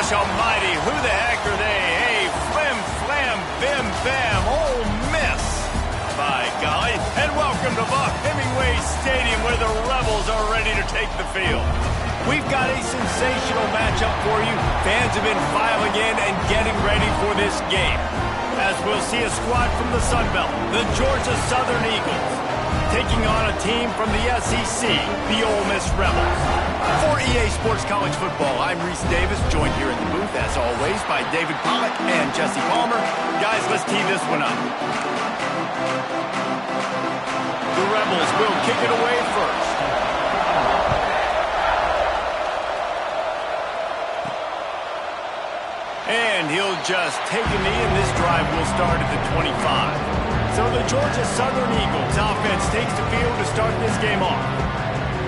gosh almighty, who the heck are they? Hey, flim, flam, bim, bam, Ole Miss. By golly, and welcome to Buck Hemingway Stadium where the Rebels are ready to take the field. We've got a sensational matchup for you. Fans have been filing in and getting ready for this game. As we'll see a squad from the Sun Belt, the Georgia Southern Eagles, taking on a team from the SEC, the Ole Miss Rebels. For EA Sports College Football, I'm Reese Davis, joined here in the booth, as always, by David Pollock and Jesse Palmer. Guys, let's tee this one up. The Rebels will kick it away first. And he'll just take a knee, and this drive will start at the 25. So the Georgia Southern Eagles offense takes the field to start this game off.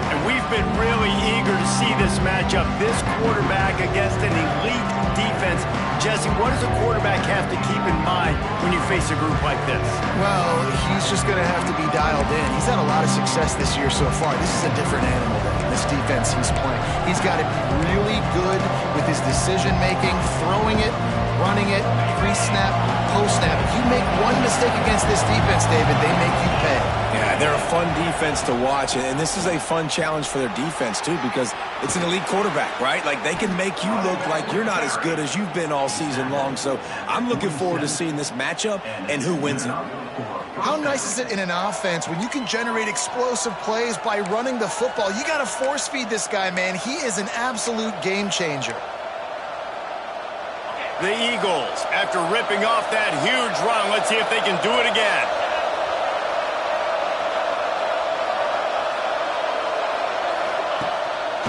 And we've been really eager to see this matchup, this quarterback against an elite defense. Jesse, what does a quarterback have to keep in mind when you face a group like this? Well, he's just going to have to be dialed in. He's had a lot of success this year so far. This is a different animal than this defense he's playing. He's got to be really good with his decision-making, throwing it, running it, pre-snap, post-snap. If you make one mistake against this defense, David, they make you pay. Yeah, they're a fun defense to watch, and this is a fun challenge for their defense, too, because it's an elite quarterback, right? Like, they can make you look like you're not as good as you've been all season long, so I'm looking forward to seeing this matchup and who wins it. How nice is it in an offense when you can generate explosive plays by running the football? You got to force-feed this guy, man. He is an absolute game changer. The Eagles, after ripping off that huge run, let's see if they can do it again.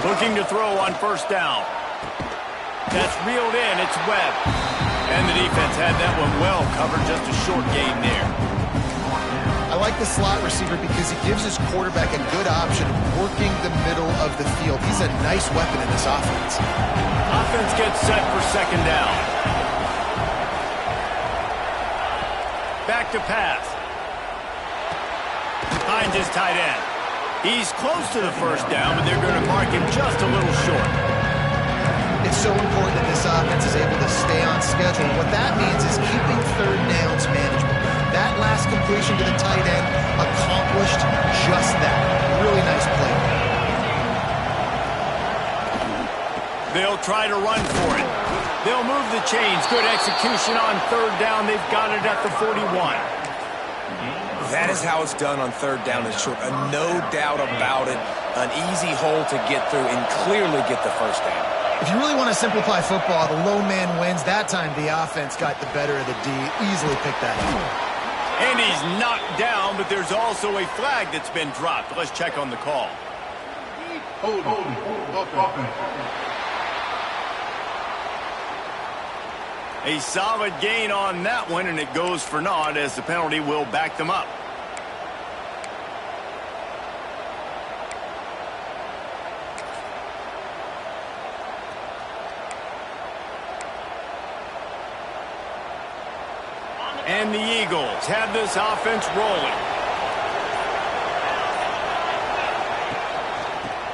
Looking to throw on first down. That's reeled in, it's Webb. And the defense had that one well covered, just a short gain there. I like the slot receiver because he gives his quarterback a good option of working the middle of the field. He's a nice weapon in this offense. Offense gets set for second down. Back to pass. Finds his tight end. He's close to the first down, but they're going to mark him just a little short. It's so important that this offense is able to stay on schedule. What that means is keeping third downs manageable. That last completion to the tight end accomplished just that. Really nice play. They'll try to run for it. They'll move the chains. Good execution on third down. They've got it at the 41. That is how it's done on third down and short. No doubt about it. An easy hole to get through and clearly get the first down. If you really want to simplify football, the lone man wins. That time the offense got the better of the D. Easily picked that up. And he's knocked down, but there's also a flag that's been dropped. Let's check on the call. A solid gain on that one, and it goes for naught as the penalty will back them up. And the Eagles have this offense rolling.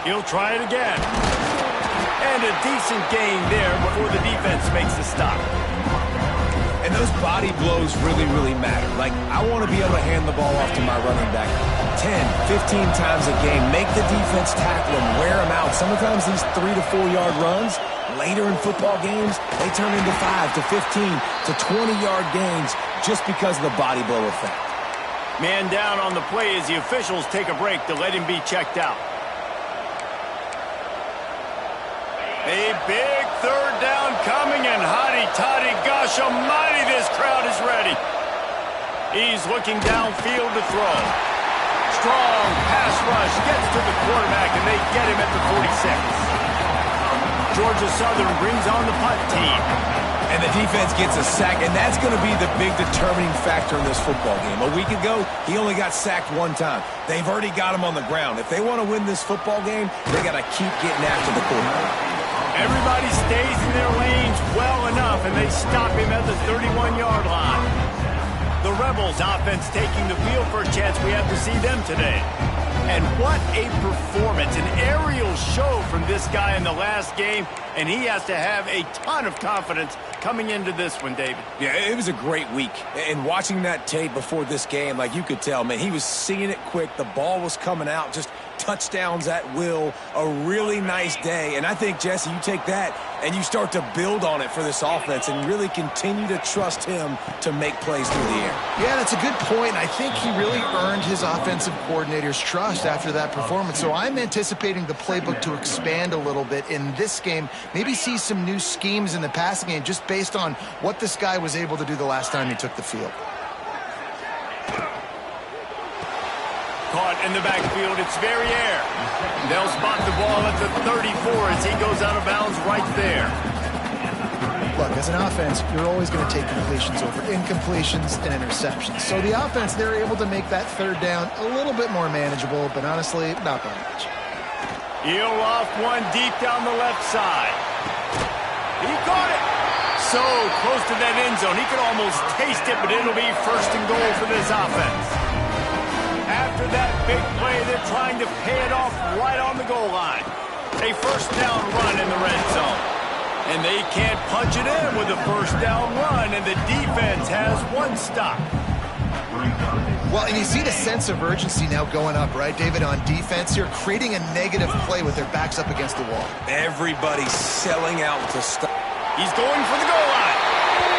He'll try it again. And a decent gain there before the defense makes the stop. And those body blows really, really matter. Like, I want to be able to hand the ball off to my running back 10, 15 times a game. Make the defense tackle them, wear them out. Sometimes these 3 to 4 yard runs, later in football games, they turn into 5 to 15 to 20-yard gains just because of the body blow effect. Man down on the play as the officials take a break to let him be checked out. A big third down coming, and hotty-toddy, gosh almighty, this crowd is ready. He's looking downfield to throw. Strong pass rush gets to the quarterback, and they get him at the 46. Georgia Southern brings on the punt team. And the defense gets a sack, and that's going to be the big determining factor in this football game. A week ago, he only got sacked one time. They've already got him on the ground. If they want to win this football game, they got to keep getting after the quarterback. Everybody stays in their lanes well enough, and they stop him at the 31-yard line. The Rebels offense taking the field for a chance we have to see them today. And what a performance, an aerial show from this guy in the last game, and he has to have a ton of confidence coming into this one, David. Yeah, it was a great week. And watching that tape before this game, like you could tell, man, he was seeing it quick. The ball was coming out, just touchdowns at will. A really nice day. And I think, Jesse, you take that and you start to build on it for this offense and really continue to trust him to make plays through the air. Yeah, that's a good point. I think he really earned his offensive coordinator's trust after that performance. So I'm anticipating the playbook to expand a little bit in this game. Maybe see some new schemes in the passing game just based on what this guy was able to do the last time he took the field. Caught in the backfield, it's Verrier. They'll spot the ball at the 34 as he goes out of bounds right there. Look, as an offense, you're always going to take completions over incompletions and interceptions. So the offense, they're able to make that third down a little bit more manageable, but honestly, not by much. He'll off one deep down the left side. He caught it. So close to that end zone. He could almost taste it, but it'll be first and goal for this offense. After that big play, they're trying to pay it off right on the goal line. A first down run in the red zone. And they can't punch it in with a first down run, and the defense has one stop. Well, and you see the sense of urgency now going up, right, David, on defense here, creating a negative play with their backs up against the wall. Everybody's selling out to stop. He's going for the goal line.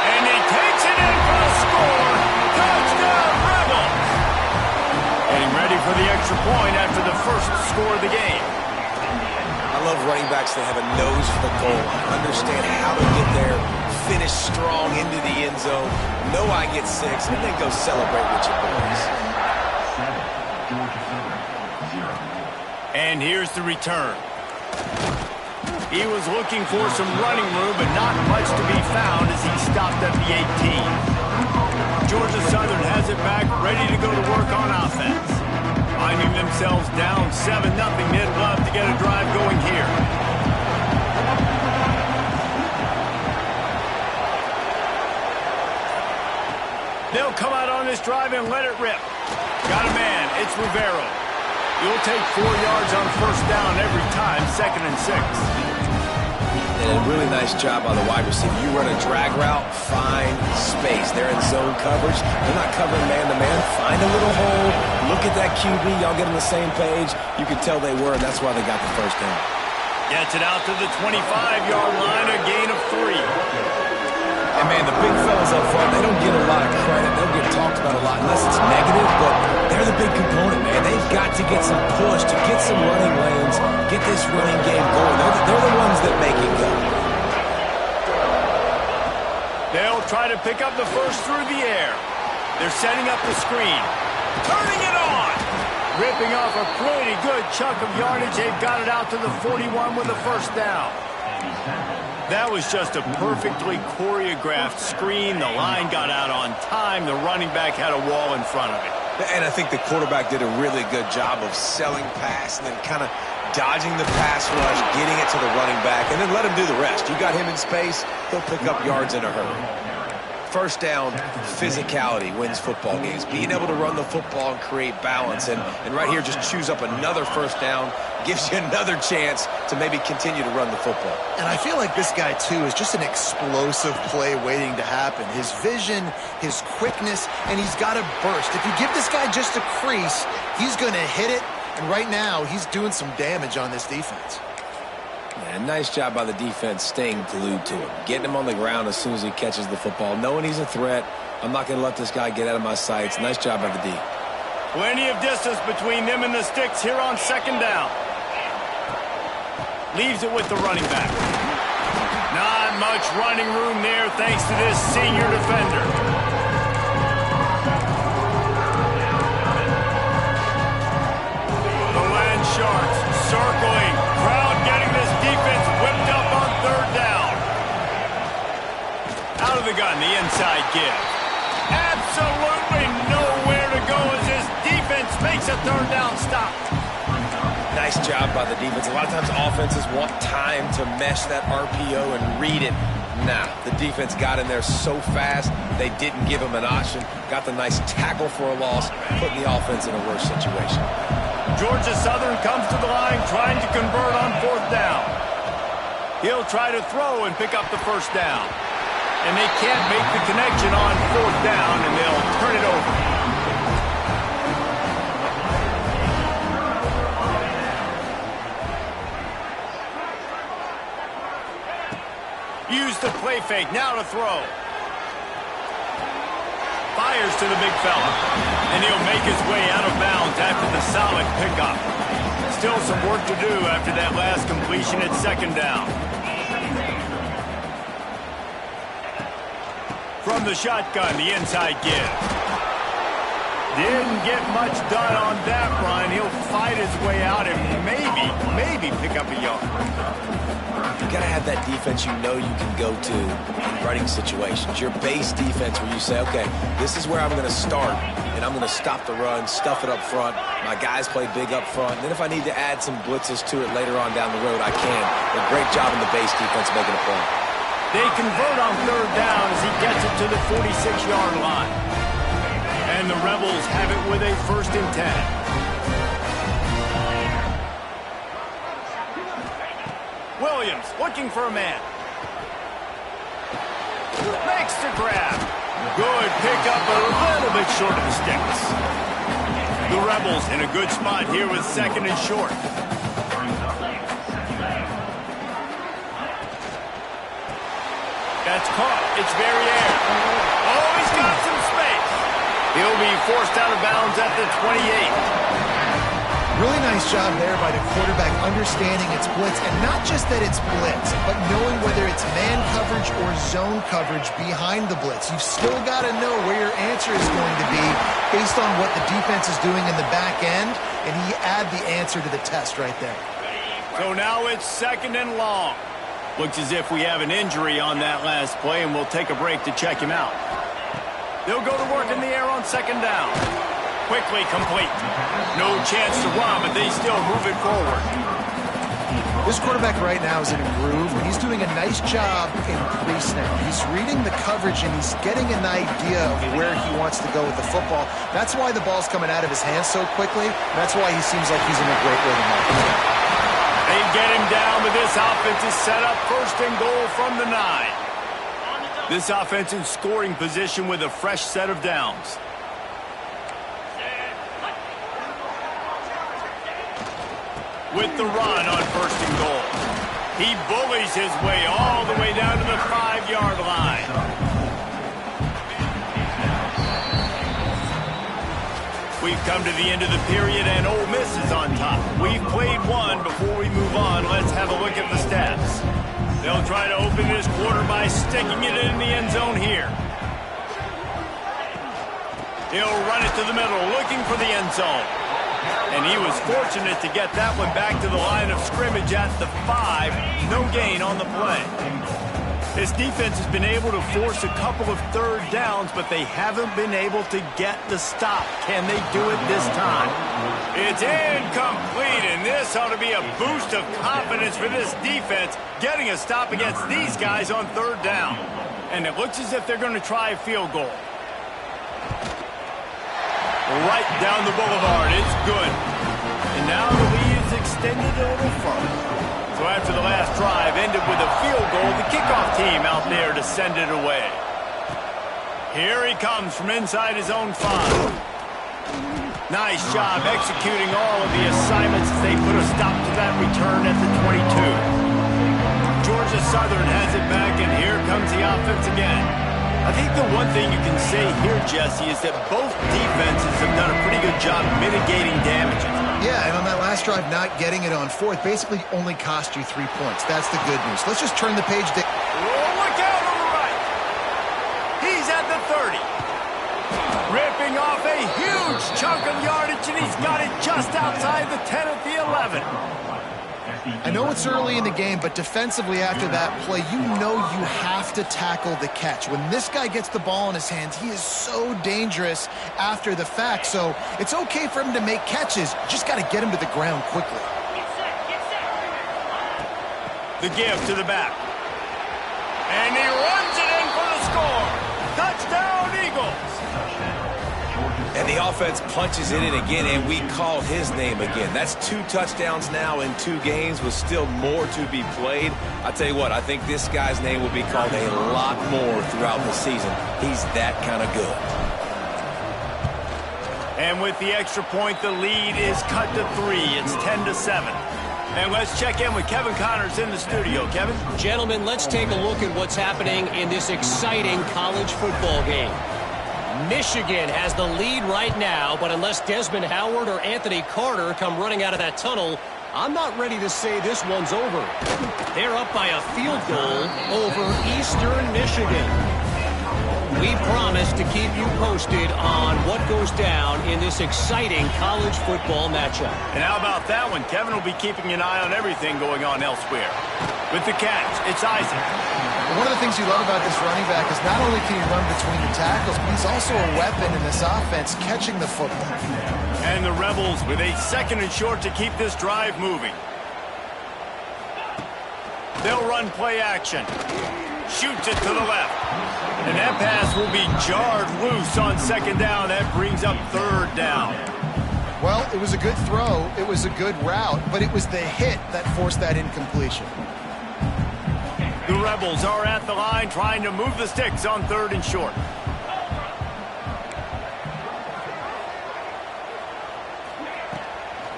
And he takes it in for a score. Touchdown, Rebels! Getting ready for the extra point after the first score of the game. I love running backs that have a nose for the goal line, understand how to get there, finish strong into the end zone, know I get 6, and then go celebrate with your boys. And here's the return. He was looking for some running room, but not much to be found as he stopped at the 18. Georgia Southern has it back, ready to go to work on offense. Finding themselves down 7-0, they'd love to get a drive going here. They'll come out on this drive and let it rip. Got a man, it's Rivero. You'll take 4 yards on first down every time, 2nd and 6. And a really nice job by the wide receiver. You run a drag route, find space. They're in zone coverage. They're not covering man-to-man. Find a little hole. Look at that QB. Y'all get on the same page. You can tell they were, and that's why they got the first down. Gets it out to the 25-yard line, a gain of 3. And, man, the big fellas up front, they don't get a lot of credit. They don't get talked about a lot unless it's negative, but they're the big component, man. They've got to get some push to get some running lanes, get this running game going. They're the ones that make it go. They'll try to pick up the first through the air. They're setting up the screen. Turning it on! Ripping off a pretty good chunk of yardage. They've got it out to the 41 with a first down. That was just a perfectly choreographed screen. The line got out on time. The running back had a wall in front of it. And I think the quarterback did a really good job of selling pass and then kind of dodging the pass rush, getting it to the running back, and then let him do the rest. You got him in space, he'll pick up yards in a hurry. First down, physicality wins football games. Being able to run the football and create balance. And right here, just choose up another first down, gives you another chance to maybe continue to run the football. And I feel like this guy, too, is just an explosive play waiting to happen. His vision, his quickness, and he's got a burst. If you give this guy just a crease, he's going to hit it. And right now, he's doing some damage on this defense. Yeah, nice job by the defense staying glued to him. Getting him on the ground as soon as he catches the football. Knowing he's a threat. I'm not going to let this guy get out of my sights. Nice job by the D. Plenty of distance between them and the sticks here on second down. Leaves it with the running back. Not much running room there thanks to this senior defender. The Land Sharks circling. Crowd getting this defense whipped up on third down. Out of the gun, the inside give. Absolutely nowhere to go as this defense makes a third down stop. Nice job by the defense. A lot of times offenses want time to mesh that RPO and read it. Nah, the defense got in there so fast, they didn't give him an option. Got the nice tackle for a loss, putting the offense in a worse situation. Georgia Southern comes to the line trying to convert on 4th down. He'll try to throw and pick up the 1st down. And they can't make the connection on 4th down, and they'll turn it over. Use the play fake, now to throw. Fires to the big fella. And he'll make his way out of bounds after the solid pickup. Still some work to do after that last completion at 2nd down. From the shotgun, the inside give. Didn't get much done on that run. He'll fight his way out and maybe pick up a yard. You got to have that defense you know you can go to in running situations. Your base defense where you say, okay, this is where I'm going to start, and I'm going to stop the run, stuff it up front. My guys play big up front. And then if I need to add some blitzes to it later on down the road, I can. But great job in the base defense making a play. They convert on 3rd down as he gets it to the 46-yard line. And the Rebels have it with a 1st and 10. Williams looking for a man. Makes the grab. Good pickup, a little bit short of the sticks. The Rebels in a good spot here with 2nd and short. That's caught. It's very air. Oh, he's got some space. He'll be forced out of bounds at the 28. Really nice job there by the quarterback understanding it's blitz, and not just that it's blitz, but knowing whether it's man coverage or zone coverage behind the blitz. You've still got to know where your answer is going to be based on what the defense is doing in the back end, and he add the answer to the test right there. So now it's 2nd and long. Looks as if we have an injury on that last play, and we'll take a break to check him out. They'll go to work in the air on 2nd down. Quickly complete. No chance to run, but they still move it forward. This quarterback right now is in a groove, and he's doing a nice job in pre-snap. He's reading the coverage, and he's getting an idea of where he wants to go with the football. That's why the ball's coming out of his hands so quickly. That's why he seems like he's in a great rhythm right now. They get him down, but this offense is set up 1st and goal from the 9. This offense in scoring position with a fresh set of downs. With the run on 1st and goal. He bullies his way all the way down to the 5-yard line. We've come to the end of the period, and Ole Miss is on top. We've played one. Before we move on, let's have a look at the stats. They'll try to open this quarter by sticking it in the end zone here. He'll run it to the middle, looking for the end zone. And he was fortunate to get that one back to the line of scrimmage at the 5. No gain on the play. This defense has been able to force a couple of 3rd downs, but they haven't been able to get the stop. Can they do it this time? It's incomplete, and this ought to be a boost of confidence for this defense, getting a stop against these guys on 3rd down. And it looks as if they're going to try a field goal. Right down the boulevard. It's good. And now the lead is extended a little further. So after the last drive ended with a field goal, the kickoff team out there to send it away. Here he comes from inside his own 5. Nice job executing all of the assignments as they put a stop to that return at the 22. Georgia Southern has it back, and here comes the offense again. I think the one thing you can say here, Jesse, is that both defenses have done a pretty good job mitigating damages. Yeah, and on that last drive, not getting it on 4th basically only cost you 3 points. That's the good news. Let's just turn the page. Oh, look out on the right. He's at the 30. Ripping off a huge chunk of yardage, and he's got it just outside the 10 at the 11. I know it's early in the game, but defensively after that play, you know you have to tackle the catch. When this guy gets the ball in his hands, he is so dangerous after the fact. So it's okay for him to make catches. Just got to get him to the ground quickly. The give to the back. And he runs it in for the score. Touchdown, Eagles. And And the offense punches it in again, and we call his name again. That's 2 touchdowns now in 2 games with still more to be played. I tell you what, I think this guy's name will be called a lot more throughout the season. He's that kind of good. And with the extra point, the lead is cut to 3. It's 10-7. And let's check in with Kevin Connors in the studio. Kevin? Gentlemen, let's take a look at what's happening in this exciting college football game. Michigan has the lead right now, but unless Desmond Howard or Anthony Carter come running out of that tunnel, I'm not ready to say this one's over. They're up by a field goal over Eastern Michigan. We promise to keep you posted on what goes down in this exciting college football matchup. And how about that one? Kevin will be keeping an eye on everything going on elsewhere. With the catch, it's Isaac. One of the things you love about this running back is not only can he run between the tackles, but he's also a weapon in this offense catching the football. And the Rebels with a 2nd and short to keep this drive moving. They'll run play action. Shoots it to the left. And that pass will be jarred loose on 2nd down. That brings up 3rd down. Well, it was a good throw. It was a good route, but it was the hit that forced that incompletion. The Rebels are at the line trying to move the sticks on 3rd and short.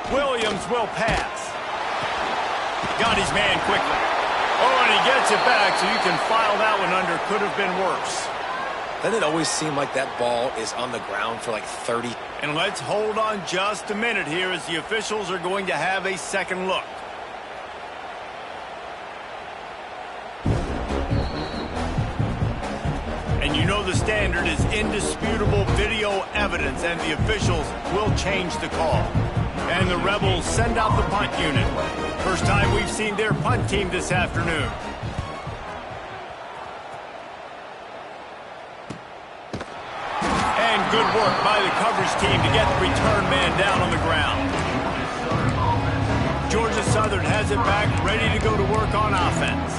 Williams will pass. Got his man quickly. Oh, and he gets it back, so you can file that one under. Could have been worse. Doesn't it always seem like that ball is on the ground for like 30? And let's hold on just a minute here as the officials are going to have a second look. And you know the standard is indisputable video evidence, and the officials will change the call. And the Rebels send out the punt unit. First time we've seen their punt team this afternoon. And good work by the coverage team to get the return man down on the ground. Georgia Southern has it back, ready to go to work on offense.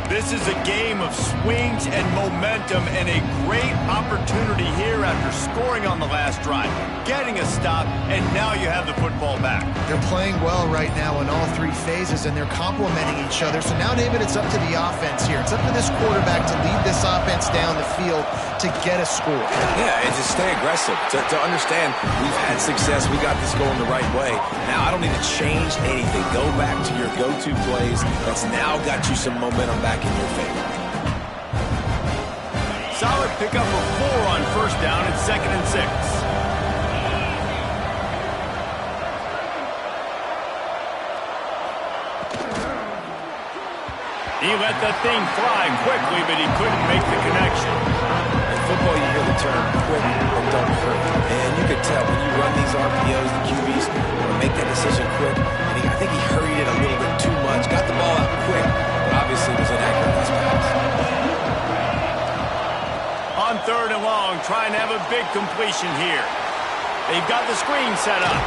This is a game of swings and momentum, and a great opportunity here after scoring on the last drive, getting a stop, and now you have the football back. They're playing well right now in all 3 phases, and they're complementing each other. So now, David, it's up to the offense here. It's up to this quarterback to lead this offense down the field to get a score. Yeah, and to stay aggressive, to understand we've had success, we got this going the right way. Now I don't need to change anything. Go back to your go-to plays. That's now got you some momentum back in your favor. Solid pickup of 4 on 1st down and 2nd and 6. He let that thing fly quickly, but he couldn't make the connection. In football, you hear the term quick and don't hurt. And you can tell when you run these RPOs, the QBs make that decision quick. And I think he hurried it a little bit too much. Got the ball out quick, but obviously was inaccurate in his pass. On 3rd and long, trying to have a big completion here. They've got the screen set up.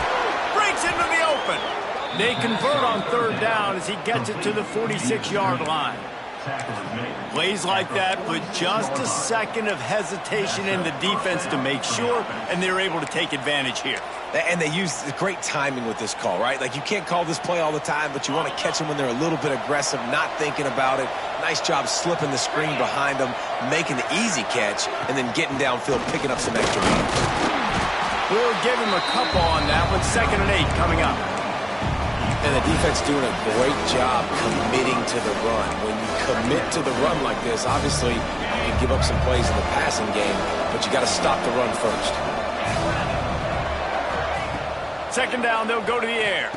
Breaks into the open. They convert on 3rd down as he gets it to the 46-yard line. Plays like that with just a second of hesitation in the defense to make sure, and they're able to take advantage here. And they use great timing with this call, right? Like, you can't call this play all the time, but you want to catch them when they're a little bit aggressive, not thinking about it. Nice job slipping the screen behind them, making the easy catch, and then getting downfield, picking up some extra yards. We'll give him a couple on that one. 2nd and 8 coming up. And the defense doing a great job committing to the run. When you commit to the run like this, obviously you can give up some plays in the passing game, but you got to stop the run first. 2nd down, they'll go to the air.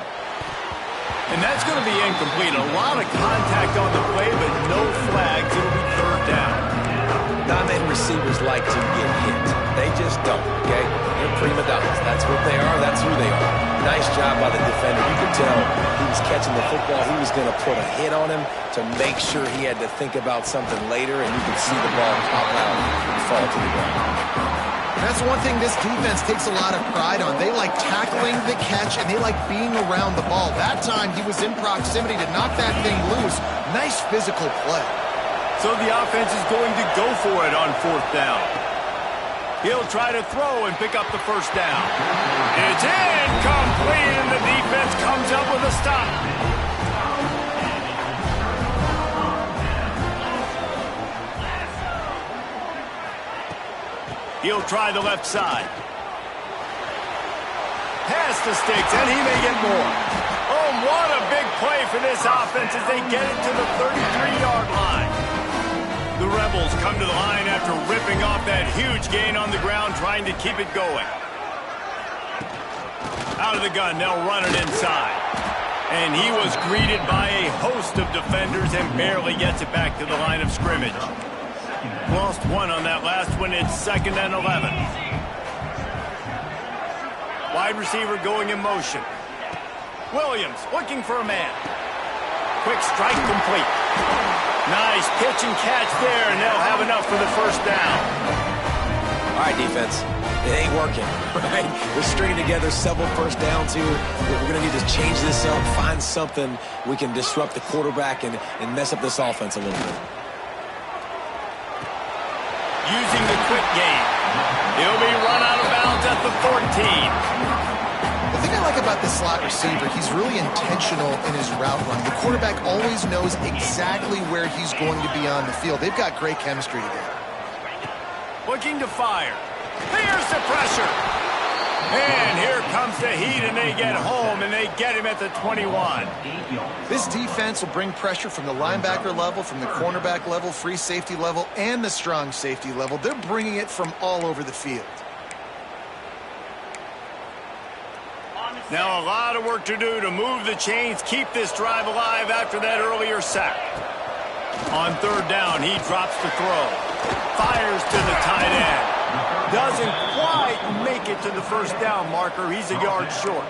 And that's going to be incomplete. A lot of contact on the play, but no flags. It'll be 3rd down. Non-men receivers like to get hit. They just don't, okay? They're prima donnas. That's what they are. That's who they are. Nice job by the defender. You could tell he was catching the football. He was going to put a hit on him to make sure he had to think about something later, and you could see the ball pop out and fall to the ground. That's one thing this defense takes a lot of pride on. They like tackling the catch, and they like being around the ball. That time, he was in proximity to knock that thing loose. Nice physical play. So the offense is going to go for it on 4th down. He'll try to throw and pick up the first down. It's incomplete, and the defense comes up with a stop. He'll try the left side. Past the sticks, and he may get more. Oh, what a big play for this offense as they get it to the 33-yard line. The Rebels come to the line after ripping off that huge gain on the ground, trying to keep it going. Out of the gun, they'll run it inside. And he was greeted by a host of defenders and barely gets it back to the line of scrimmage. Lost one on that last one. It's 2nd and 11. Wide receiver going in motion. Williams looking for a man. Quick strike complete. Nice pitch and catch there, and they'll have enough for the first down. All right, defense. It ain't working, right? We're stringing together several first downs here. We're going to need to change this up, find something we can disrupt the quarterback and mess up this offense a little bit. Using the quick game. He'll be run out of bounds at the 14. The thing I like about this slot receiver, he's really intentional in his route run. The quarterback always knows exactly where he's going to be on the field. They've got great chemistry together. Looking to fire. Here's the pressure. And here comes the heat, and they get home, and they get him at the 21. This defense will bring pressure from the linebacker level, from the cornerback level, free safety level, and the strong safety level. They're bringing it from all over the field. Now a lot of work to do to move the chains, keep this drive alive after that earlier sack. On 3rd down, he drops the throw. Fires to the tight end. Doesn't quite make it to the first down marker. He's a yard short.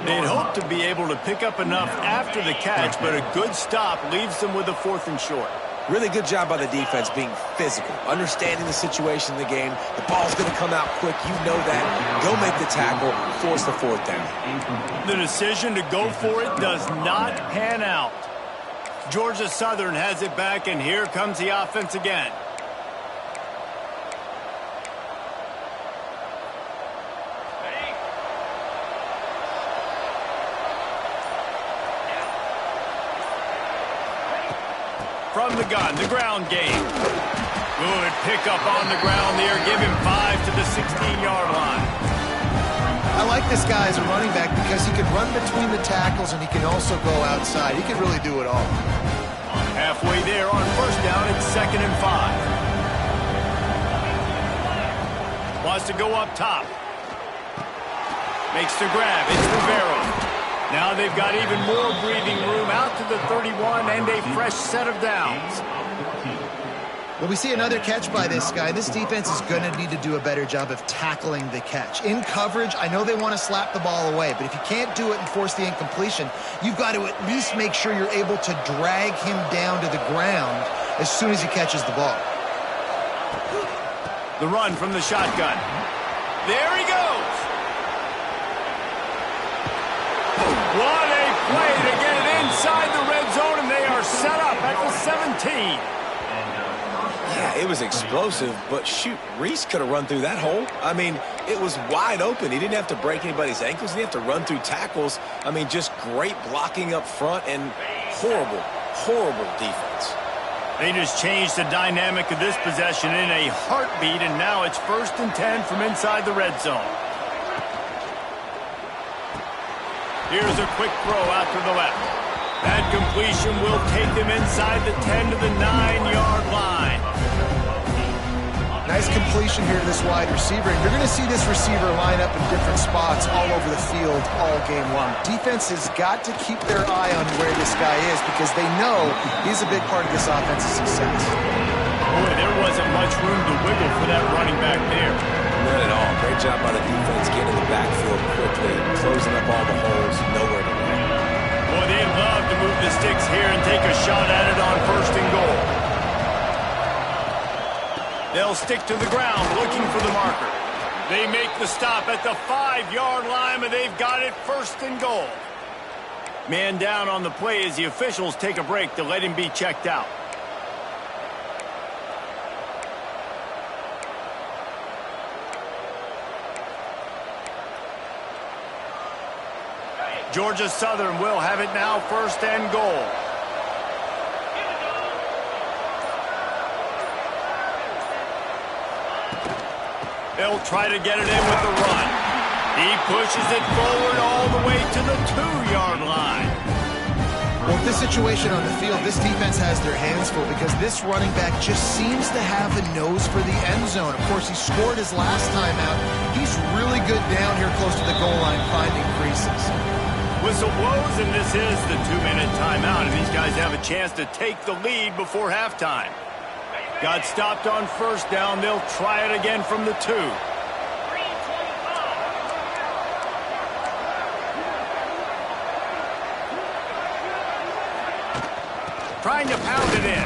They'd hope to be able to pick up enough after the catch, but a good stop leaves them with a 4th and short. Really good job by the defense being physical, understanding the situation in the game. The ball's going to come out quick. You know that. Go make the tackle, force the 4th down. The decision to go for it does not pan out. Georgia Southern has it back, and here comes the offense again. From the gun, the ground game. Good pickup on the ground there. Give him 5 to the 16-yard line. I like this guy as a running back because he can run between the tackles and he can also go outside. He can really do it all. Halfway there on 1st down, it's 2nd and 5. Wants to go up top. Makes the grab. It's Rivera. Now they've got even more breathing room out to the 31 and a fresh set of downs. Well, we see another catch by this guy. This defense is going to need to do a better job of tackling the catch. In coverage, I know they want to slap the ball away, but if you can't do it and force the incompletion, you've got to at least make sure you're able to drag him down to the ground as soon as he catches the ball. The run from the shotgun. There he goes. What a play to get it inside the red zone, and they are set up at the 17. Yeah, it was explosive, but shoot, Reese could have run through that hole. I mean, it was wide open. He didn't have to break anybody's ankles. He didn't have to run through tackles. I mean, just great blocking up front and horrible, horrible defense. They just changed the dynamic of this possession in a heartbeat, and now it's 1st and 10 from inside the red zone. Here's a quick throw out to the left. That completion will take them inside the 10 to the 9-yard line. Nice completion here to this wide receiver. And you're going to see this receiver line up in different spots all over the field all game long. Defense has got to keep their eye on where this guy is because they know he's a big part of this offense's success. Boy, there wasn't much room to wiggle for that running back there. Not at all. Great job by the defense getting in the backfield quickly, closing up all the holes, nowhere to run. Boy, they'd love to move the sticks here and take a shot at it on 1st and goal. They'll stick to the ground looking for the marker. They make the stop at the 5-yard line, and they've got it 1st and goal. Man down on the play as the officials take a break to let him be checked out. Georgia Southern will have it now, 1st and goal. They'll try to get it in with the run. He pushes it forward all the way to the 2-yard line. Well, with this situation on the field, this defense has their hands full because this running back just seems to have a nose for the end zone. Of course, he scored his last time out. He's really good down here close to the goal line, finding creases. Whistle blows, and this is the 2-minute timeout, and these guys have a chance to take the lead before halftime. Got stopped on 1st down. They'll try it again from the 2. Trying to pound it in.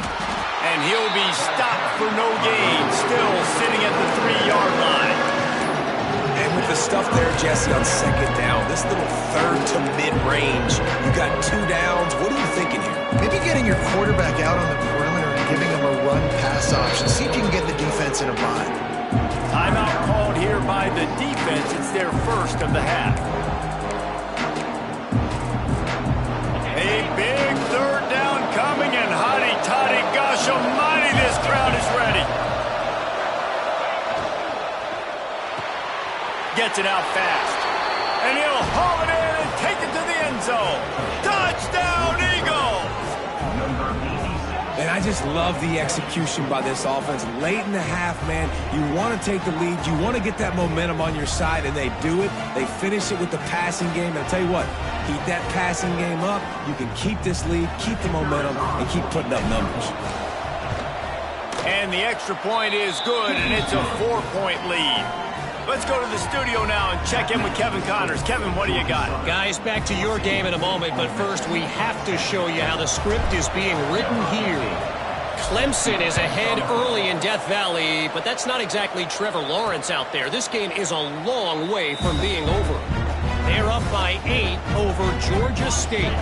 And he'll be stopped for no gain. Still sitting at the 3-yard line. And with the stuff there, Jesse, on 2nd down, this little 3rd to mid-range, you got 2 downs. What are you thinking here? Maybe getting your quarterback out on the perimeter and giving him a run-pass option. See if you can get the defense in a bind. Timeout called here by the defense. It's their 1st of the half. A big 3rd down coming, and hotty-toddy, gosh almighty, this crowd is ready. Gets it out fast. And he'll haul it in and take it to the end zone. Touchdown, Eagles! And I just love the execution by this offense. Late in the half, man, you want to take the lead. You want to get that momentum on your side, and they do it. They finish it with the passing game. And I'll tell you what, keep that passing game up. You can keep this lead, keep the momentum, and keep putting up numbers. And the extra point is good, and it's a 4-point lead. Let's go to the studio now and check in with Kevin Connors. Kevin, what do you got? Guys, back to your game in a moment, but first we have to show you how the script is being written here. Clemson is ahead early in Death Valley, but that's not exactly Trevor Lawrence out there. This game is a long way from being over. They're up by 8 over Georgia State.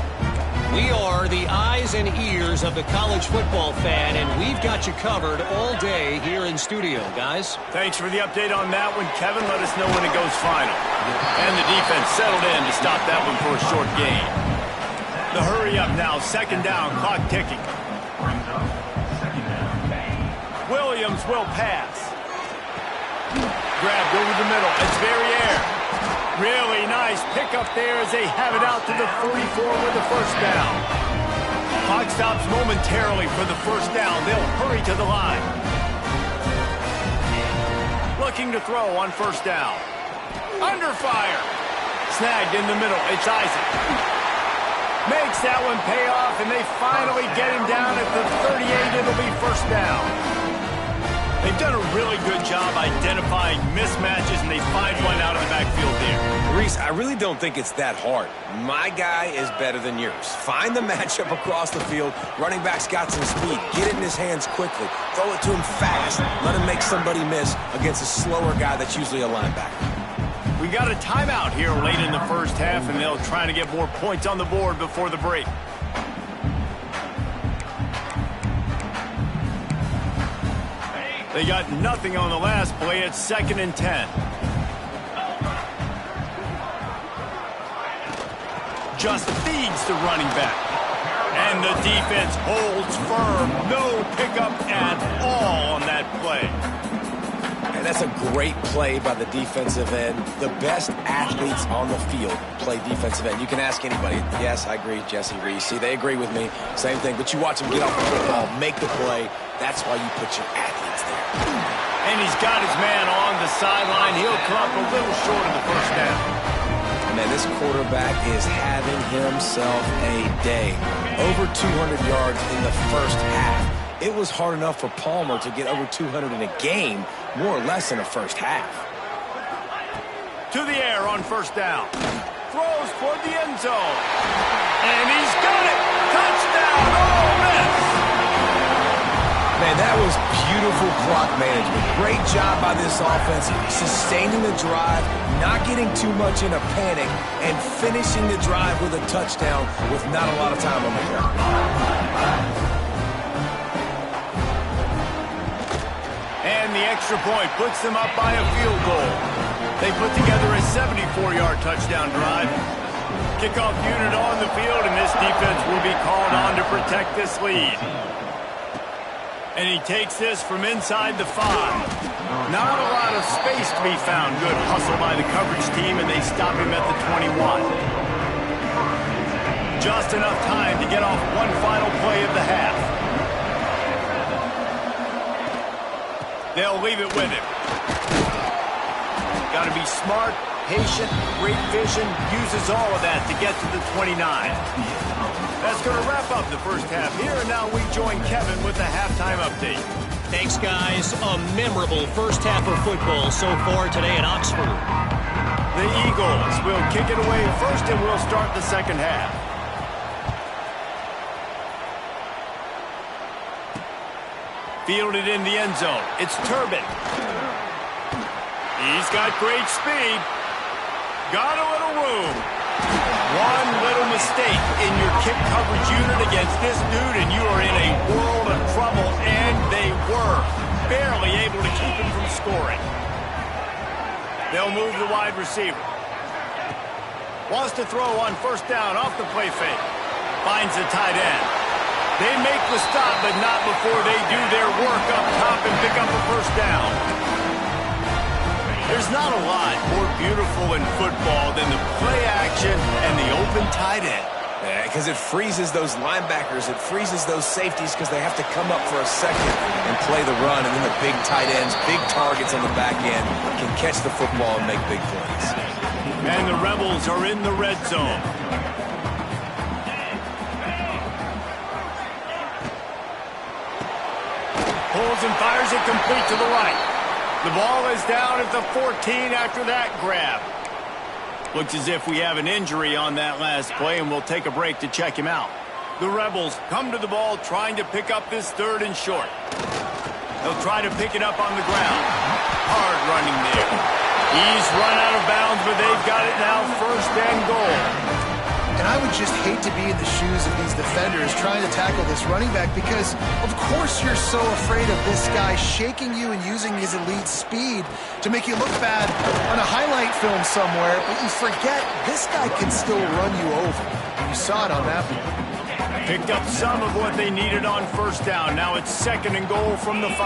We are the eyes and ears of the college football fan, and we've got you covered all day here in studio, guys. Thanks for the update on that one, Kevin. Let us know when it goes final. And the defense settled in to stop that one for a short gain. The hurry up now, 2nd down, clock ticking. Williams will pass. Grabbed over the middle. It's Verrier. Really nice pickup there as they have it out to the 44 with the 1st down. Clock stops momentarily for the 1st down. They'll hurry to the line. Looking to throw on 1st down. Under fire. Snagged in the middle. It's Isaac. Makes that one pay off, and they finally get him down at the 38. It'll be 1st down. They've done a really good job identifying mismatches, and they find one out of the backfield there. Reese, I really don't think it's that hard. My guy is better than yours. Find the matchup across the field. Running back's got some speed. Get it in his hands quickly. Throw it to him fast. Let him make somebody miss against a slower guy that's usually a linebacker. We got a timeout here late in the 1st half, and they'll try to get more points on the board before the break. They got nothing on the last play. It's 2nd and 10. Just feeds the running back. And the defense holds firm. No pickup at all on that play. And that's a great play by the defensive end. The best athletes on the field play defensive end. You can ask anybody. Yes, I agree, Jesse, Reese. See, they agree with me. Same thing. But you watch them get off the football, make the play. That's why you put your athletes there. And he's got his man on the sideline. He'll come up a little short of the 1st down. Man, this quarterback is having himself a day. Over 200 yards in the 1st half. It was hard enough for Palmer to get over 200 in a game, more or less in a 1st half. To the air on 1st down. Throws toward the end zone. And he's got it. Touchdown, Ole Miss. Man, that was beautiful clock management. Great job by this offense, sustaining the drive, not getting too much in a panic, and finishing the drive with a touchdown with not a lot of time on the clock. And the extra point puts them up by a field goal. They put together a 74-yard touchdown drive. Kickoff unit on the field, and this defense will be called on to protect this lead. And he takes this from inside the 5. Not a lot of space to be found. Good hustle by the coverage team, and they stop him at the 21. Just enough time to get off one final play of the half. They'll leave it with him. Got to be smart, patient, great vision, uses all of that to get to the 29. That's going to wrap up the first half here, and now we join Kevin with the halftime update. Thanks, guys. A memorable first half of football so far today at Oxford. The Eagles will kick it away first, and we'll start the second half. Fielded in the end zone. It's Turbin. He's got great speed. Got a little room. One little mistake in your kick coverage unit against this dude, and you are in a world of trouble, and they were barely able to keep him from scoring. They'll move the wide receiver. Wants to throw on first down off the play fake. Finds the tight end. They make the stop, but not before they do their work up top and pick up a first down. There's not a lot more beautiful in football than the play action and the open tight end. Yeah, because it freezes those linebackers. It freezes those safeties because they have to come up for a second and play the run. And then the big tight ends, big targets on the back end can catch the football and make big plays. And the Rebels are in the red zone. Pulls and fires it complete to the right. The ball is down at the 14 after that grab. Looks as if we have an injury on that last play, and we'll take a break to check him out. The Rebels come to the ball trying to pick up this 3rd and short. They'll try to pick it up on the ground. Hard running there. He's run out of bounds, but they've got it now 1st and goal. And I would just hate to be in the shoes of these defenders trying to tackle this running back because, of course, you're so afraid of this guy shaking you and using his elite speed to make you look bad on a highlight film somewhere, but you forget this guy can still run you over. And you saw it on that one. Picked up some of what they needed on first down. Now it's 2nd and goal from the 5.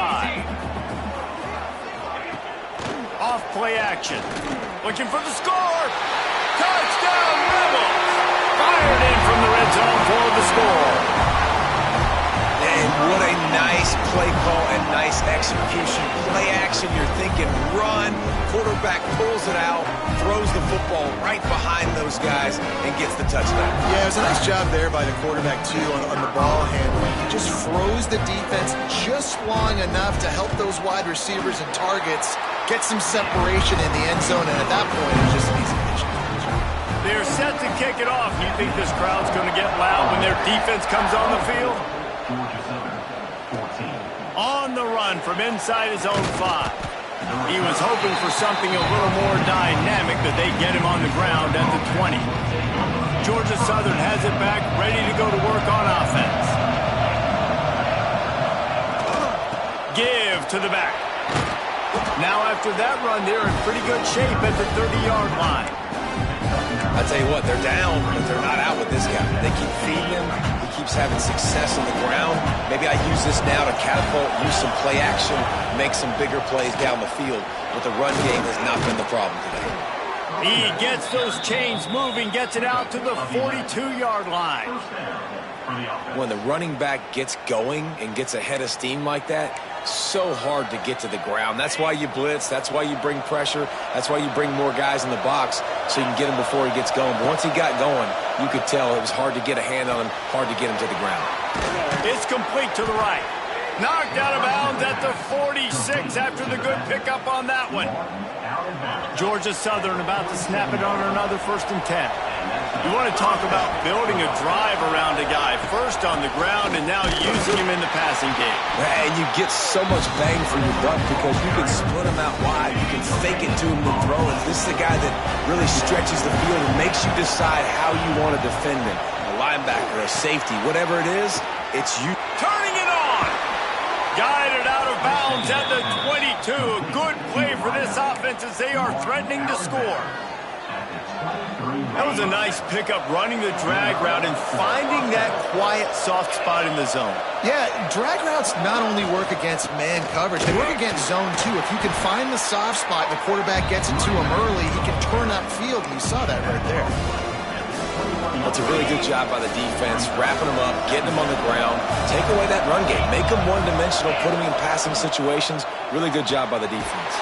Off play action. Looking for the score. Touchdown, Rebels! Fired in from the red zone for the score. And what a nice play call and nice execution. Play action, you're thinking run. Quarterback pulls it out, throws the football right behind those guys, and gets the touchdown. Yeah, it was a nice job there by the quarterback, too, on the ball handling. He just froze the defense just long enough to help those wide receivers and targets get some separation in the end zone, and at that point, it was just an easy pitch. They're set to kick it off. You think this crowd's going to get loud when their defense comes on the field? On the run from inside his own 5. He was hoping for something a little more dynamic, but they get him on the ground at the 20. Georgia Southern has it back, ready to go to work on offense. Give to the back. Now after that run, they're in pretty good shape at the 30-yard line. I tell you what, they're down, but they're not out with this guy. They keep feeding him. He keeps having success on the ground. Maybe I use this now to catapult, use some play action, make some bigger plays down the field. But the run game has not been the problem today. He gets those chains moving, gets it out to the 42-yard line. When the running back gets going and gets ahead of steam like that, so hard to get to the ground. That's why you blitz. That's why you bring pressure. That's why you bring more guys in the box so you can get him before he gets going. But once he got going, you could tell it was hard to get a hand on him, hard to get him to the ground. It's complete to the right. Knocked out of bounds at the 46 after the good pickup on that one. Georgia Southern about to snap it on another 1st and 10. You want to talk about building a drive around a guy, first on the ground and now using him in the passing game. And you get so much bang for your buck because you can split him out wide. You can fake it to him to throw it. This is a guy that really stretches the field and makes you decide how you want to defend him. A linebacker, a safety, whatever it is, it's you. Turning it on. Guided out of bounds at the 22. A good play for this offense as they are threatening to score. That was a nice pickup, running the drag route and finding that quiet, soft spot in the zone. Yeah, drag routes not only work against man coverage, they work against zone too. If you can find the soft spot, the quarterback gets into him early, he can turn upfield, and you saw that right there. That's a really good job by the defense, wrapping them up, getting them on the ground, take away that run game, make them one-dimensional, put them in passing situations. Really good job by the defense.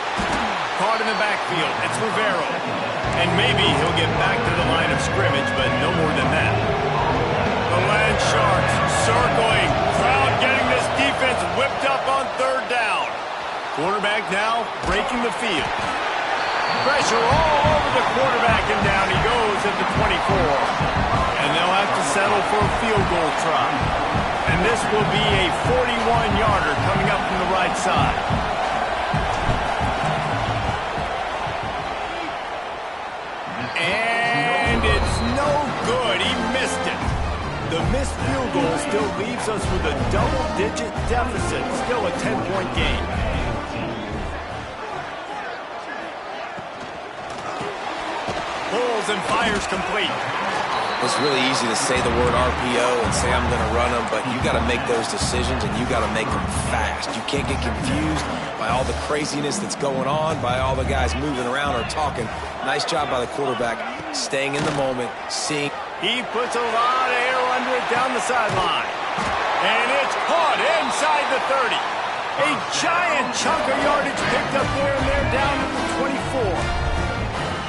Caught in the backfield, it's Rivero. And maybe he'll get back to the line of scrimmage, but no more than that. The Land Sharks circling. Crowd getting this defense whipped up on third down. Quarterback now breaking the field. Pressure all over the quarterback, and down he goes at the 24. And they'll have to settle for a field goal try. And this will be a 41-yarder coming up from the right side. And it's no good. He missed it. The missed field goal still leaves us with a double-digit deficit. Still a 10-point game. Pulls and fires complete. It's really easy to say the word RPO and say I'm going to run them, but you got to make those decisions and you got to make them fast. You can't get confused by all the craziness that's going on, by all the guys moving around or talking. Nice job by the quarterback, staying in the moment, seeing. He puts a lot of air under it down the sideline. And it's caught inside the 30. A giant chunk of yardage picked up there, and they're down to the 24.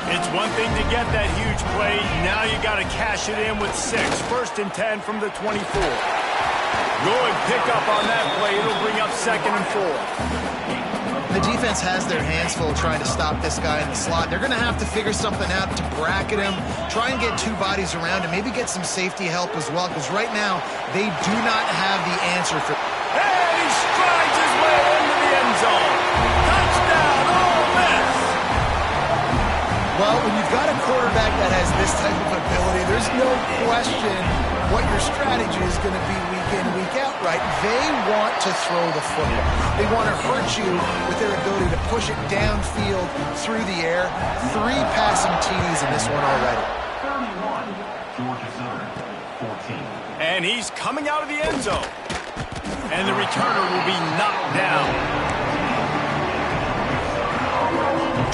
It's one thing to get that huge play. Now you got to cash it in with 6. 1st and 10 from the 24. Good pickup on that play. It'll bring up 2nd and 4. The defense has their hands full trying to stop this guy in the slot. They're going to have to figure something out to bracket him, try and get 2 bodies around him, maybe get some safety help as well, because right now they do not have the answer for. And he strides his way into the end zone. Touchdown, Ole Miss. Well, when you've got a quarterback that has this type of ability, there's no question what your strategy is going to be week in, week out, right? They want to throw the football. They want to hurt you with their ability to push it downfield through the air. 3 passing TDs in this one already. 31, Georgia Southern, 14. And he's coming out of the end zone. And the returner will be knocked down.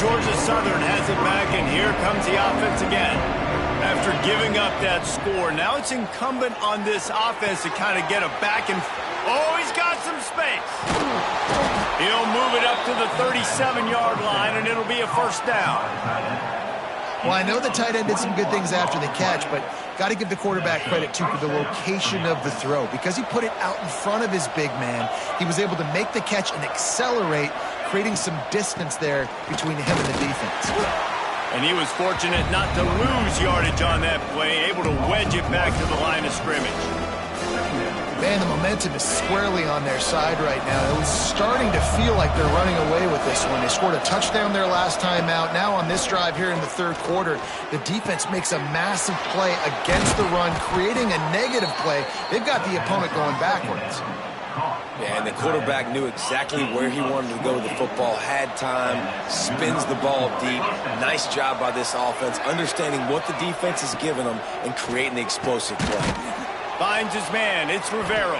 Georgia Southern has it back, and here comes the offense again. After giving up that score, now it's incumbent on this offense to kind of get it back and... Oh, he's got some space. He'll move it up to the 37-yard line, and it'll be a 1st down. Well, I know the tight end did some good things after the catch, but got to give the quarterback credit, too, for the location of the throw. Because he put it out in front of his big man, he was able to make the catch and accelerate, creating some distance there between him and the defense. And he was fortunate not to lose yardage on that play, able to wedge it back to the line of scrimmage. Man, the momentum is squarely on their side right now. It was starting to feel like they're running away with this one. They scored a touchdown their last time out. Now on this drive here in the 3rd quarter, the defense makes a massive play against the run, creating a negative play. They've got the opponent going backwards. Yeah, and the quarterback knew exactly where he wanted to go with the football, had time, spins the ball deep. Nice job by this offense, understanding what the defense is giving them and creating the explosive play. Finds his man. It's Rivero.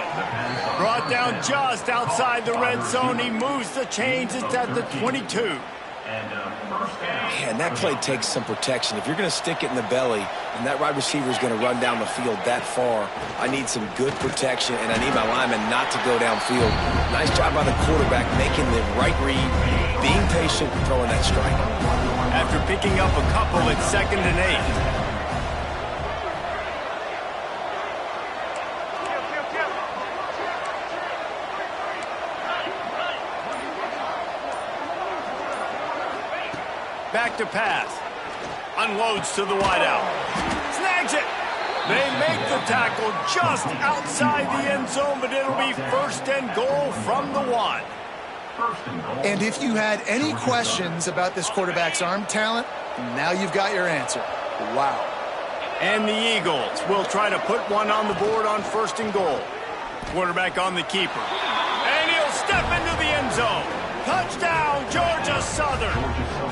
Brought down just outside the red zone. He moves the chains. It's at the 22. Yeah, and that play takes some protection. If you're going to stick it in the belly and that wide receiver is going to run down the field that far, I need some good protection, and I need my lineman not to go downfield. Nice job by the quarterback making the right read, being patient, throwing that strike. After picking up a couple, it's 2nd and 8. Back to pass. Unloads to the wideout. Snags it. They make the tackle just outside the end zone, but it'll be 1st and goal from the 1. And if you had any questions about this quarterback's arm talent, now you've got your answer. Wow. And the Eagles will try to put one on the board on 1st and goal. Quarterback on the keeper. And he'll step into the end zone. Touchdown, Georgia Southern.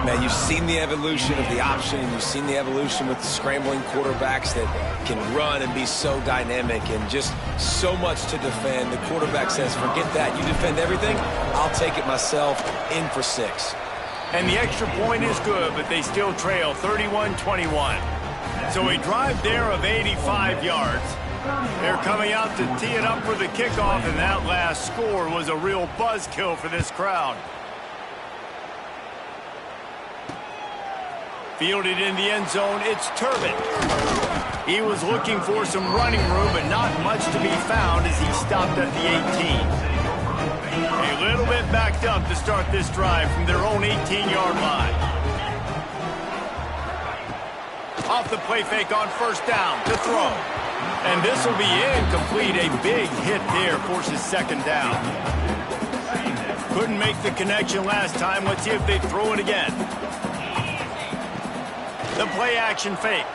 Man, you've seen the evolution of the option, and you've seen the evolution with the scrambling quarterbacks that can run and be so dynamic and just so much to defend. The quarterback says, forget that. You defend everything, I'll take it myself. In for 6. And the extra point is good, but they still trail 31-21. So a drive there of 85 yards. They're coming out to tee it up for the kickoff, and that last score was a real buzzkill for this crowd. Fielded in the end zone, it's Turbin. He was looking for some running room, but not much to be found as he stopped at the 18. A little bit backed up to start this drive from their own 18-yard line. Off the play fake on first down to throw. And this will be incomplete. A big hit there forces second down. Couldn't make the connection last time. Let's see if they throw it again. The play action fake.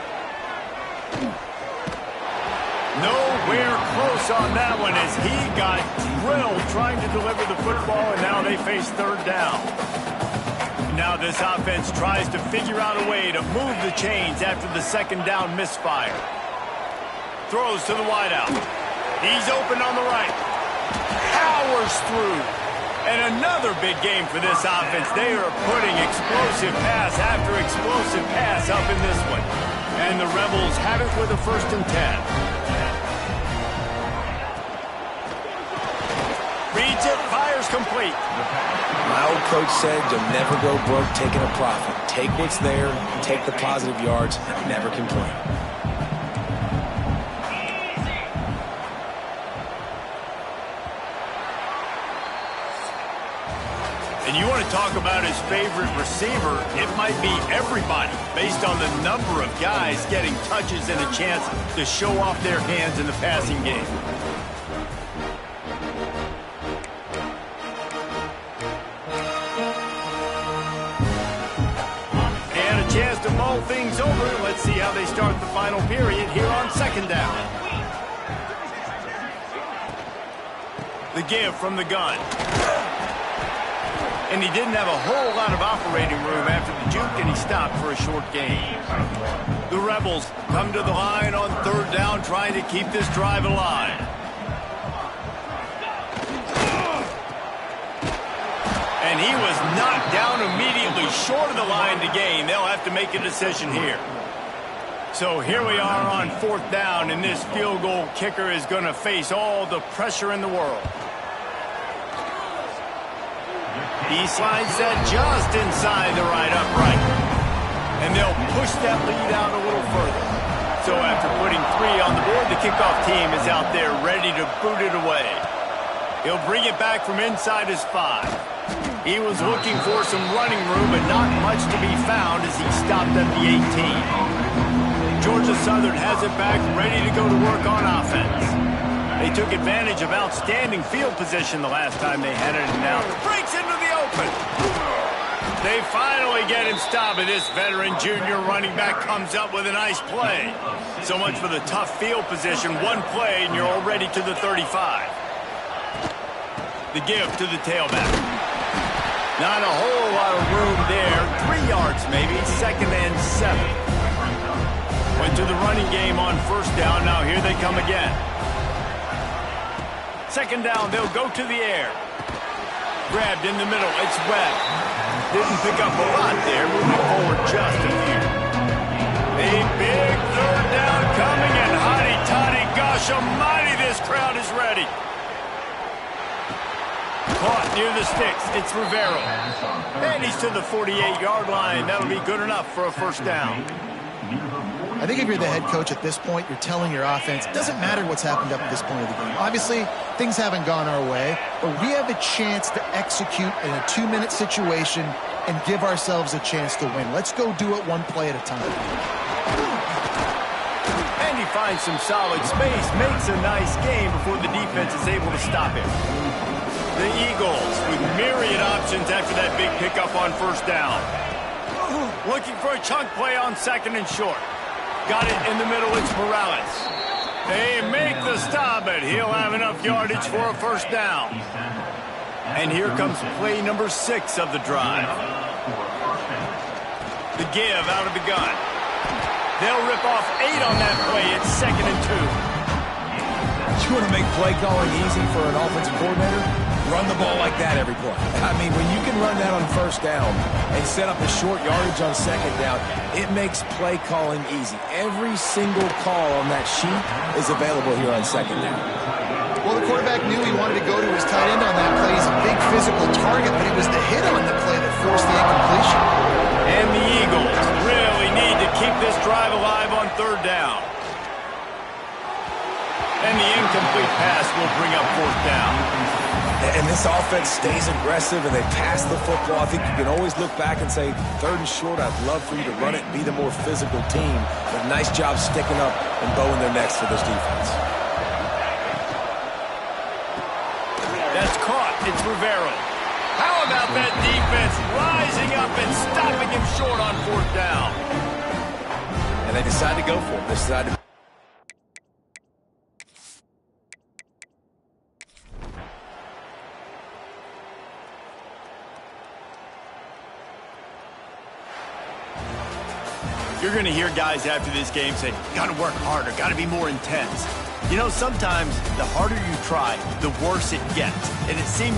Nowhere close on that one as he got drilled trying to deliver the football, and now they face third down. Now this offense tries to figure out a way to move the chains after the second down misfire. Throws to the wideout. He's open on the right. Powers through. And another big game for this offense. They are putting explosive pass after explosive pass up in this one. And the Rebels have it with a 1st and 10. Reads it, fires complete. My old coach said you'll never go broke taking a profit. Take what's there, take the positive yards, never complain. And you want to talk about his favorite receiver, it might be everybody based on the number of guys getting touches and a chance to show off their hands in the passing game. And a chance to mull things over. Let's see how they start the final period here on second down. The give from the gun. And he didn't have a whole lot of operating room after the juke, and he stopped for a short gain. The Rebels come to the line on third down, trying to keep this drive alive. And he was knocked down immediately short of the line to gain. They'll have to make a decision here. So here we are on fourth down, and this field goal kicker is going to face all the pressure in the world. He slides that just inside the right upright. And they'll push that lead out a little further. So after putting 3 on the board, the kickoff team is out there ready to boot it away. He'll bring it back from inside his 5. He was looking for some running room, but not much to be found as he stopped at the 18. Georgia Southern has it back, ready to go to work on offense. They took advantage of outstanding field position the last time they had it, and now breaks into the open. They finally get him stopped, and this veteran junior running back comes up with a nice play. So much for the tough field position. One play, and you're already to the 35. The give to the tailback. Not a whole lot of room there. 3 yards maybe, 2nd and 7. Went to the running game on first down. Now here they come again. Second down, they'll go to the air. Grabbed in the middle, it's Webb. Didn't pick up a lot there, moving forward just a few. A big third down coming, and hotty-toddy, gosh almighty, this crowd is ready. Caught near the sticks, it's Rivero. And he's to the 48-yard line. That'll be good enough for a first down. I think if you're the head coach at this point, you're telling your offense, it doesn't matter what's happened up at this point of the game. Obviously, things haven't gone our way, but we have a chance to execute in a 2-minute situation and give ourselves a chance to win. Let's go do it one play at a time. And he finds some solid space, makes a nice game before the defense is able to stop him. The Eagles with myriad options after that big pickup on first down. Looking for a chunk play on 2nd and short. Got it in the middle, it's Morales. They make the stop, but he'll have enough yardage for a first down. And here comes play number 6 of the drive. The give out of the gun. They'll rip off 8 on that play. It's 2nd and 2. You want to make play calling easy for an offensive coordinator? Run the ball like that every play. I mean, when you can run that on first down and set up a short yardage on second down, it makes play calling easy. Every single call on that sheet is available here on second down. Well, the quarterback knew he wanted to go to his tight end on that play. He's a big physical target, but it was the hit on the play that forced the incompletion. And the Eagles really need to keep this drive alive on 3rd down. And the incomplete pass will bring up 4th down. And this offense stays aggressive, and they pass the football. I think you can always look back and say, 3rd and short, I'd love for you to run it and be the more physical team. But nice job sticking up and bowing their necks for this defense. That's caught. It's Rivero. How about that defense rising up and stopping him short on 4th down? And they decide to go for it. They decide to... You're going to hear guys after this game say, got to work harder, got to be more intense. You know, sometimes the harder you try, the worse it gets. And it seemed